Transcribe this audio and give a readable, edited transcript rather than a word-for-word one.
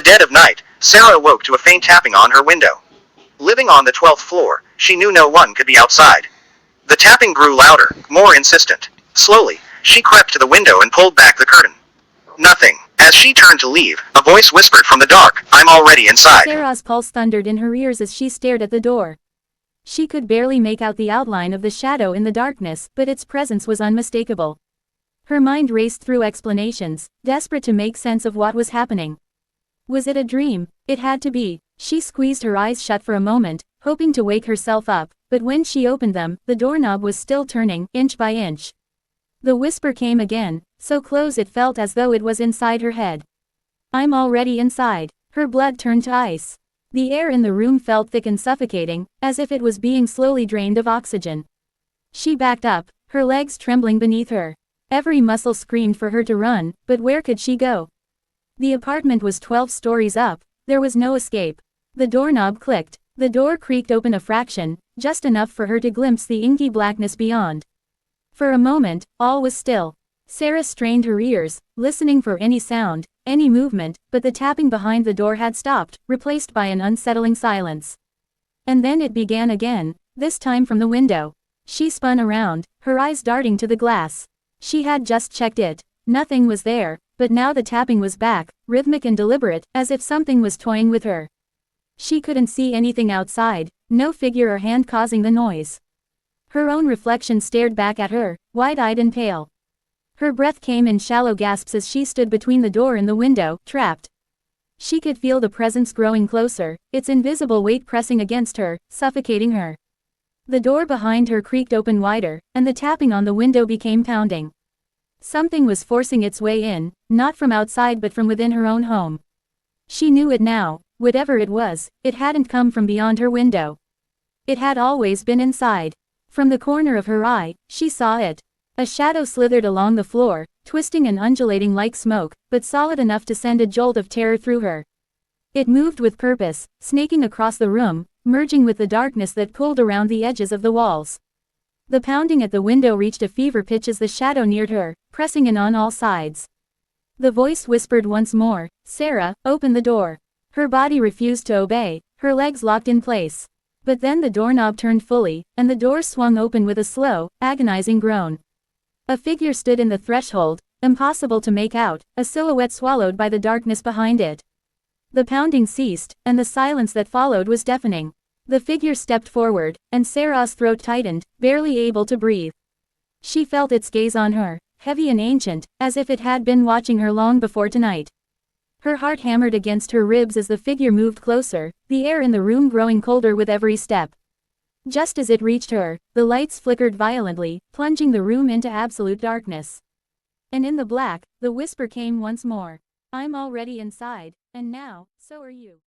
dead of night, Sarah awoke to a faint tapping on her window. Living on the 12th floor, she knew no one could be outside. The tapping grew louder, more insistent. Slowly, she crept to the window and pulled back the curtain. Nothing. As she turned to leave, a voice whispered from the dark, "I'm already inside." Sarah's pulse thundered in her ears as she stared at the door. She could barely make out the outline of the shadow in the darkness, but its presence was unmistakable. Her mind raced through explanations, desperate to make sense of what was happening. Was it a dream? It had to be. She squeezed her eyes shut for a moment, hoping to wake herself up, but when she opened them, the doorknob was still turning, inch by inch. The whisper came again, so close it felt as though it was inside her head. "I'm already inside." Her blood turned to ice. The air in the room felt thick and suffocating, as if it was being slowly drained of oxygen. She backed up, her legs trembling beneath her. Every muscle screamed for her to run, but where could she go? The apartment was 12 stories up, there was no escape. The doorknob clicked, the door creaked open a fraction, just enough for her to glimpse the inky blackness beyond. For a moment, all was still. Sarah strained her ears, listening for any sound, any movement, but the tapping behind the door had stopped, replaced by an unsettling silence. And then it began again, this time from the window. She spun around, her eyes darting to the glass. She had just checked it. Nothing was there, but now the tapping was back, rhythmic and deliberate, as if something was toying with her. She couldn't see anything outside, no figure or hand causing the noise. Her own reflection stared back at her, wide-eyed and pale. Her breath came in shallow gasps as she stood between the door and the window, trapped. She could feel the presence growing closer, its invisible weight pressing against her, suffocating her. The door behind her creaked open wider, and the tapping on the window became pounding. Something was forcing its way in, not from outside but from within her own home. She knew it now, whatever it was, it hadn't come from beyond her window. It had always been inside. From the corner of her eye, she saw it. A shadow slithered along the floor, twisting and undulating like smoke, but solid enough to send a jolt of terror through her. It moved with purpose, snaking across the room, merging with the darkness that pulled around the edges of the walls. The pounding at the window reached a fever pitch as the shadow neared her, pressing in on all sides. The voice whispered once more, "Sarah, open the door." Her body refused to obey, her legs locked in place. But then the doorknob turned fully, and the door swung open with a slow, agonizing groan. A figure stood in the threshold, impossible to make out, a silhouette swallowed by the darkness behind it. The pounding ceased, and the silence that followed was deafening. The figure stepped forward, and Sarah's throat tightened, barely able to breathe. She felt its gaze on her, heavy and ancient, as if it had been watching her long before tonight. Her heart hammered against her ribs as the figure moved closer, the air in the room growing colder with every step. Just as it reached her, the lights flickered violently, plunging the room into absolute darkness. And in the black, the whisper came once more. "I'm already inside, and now, so are you."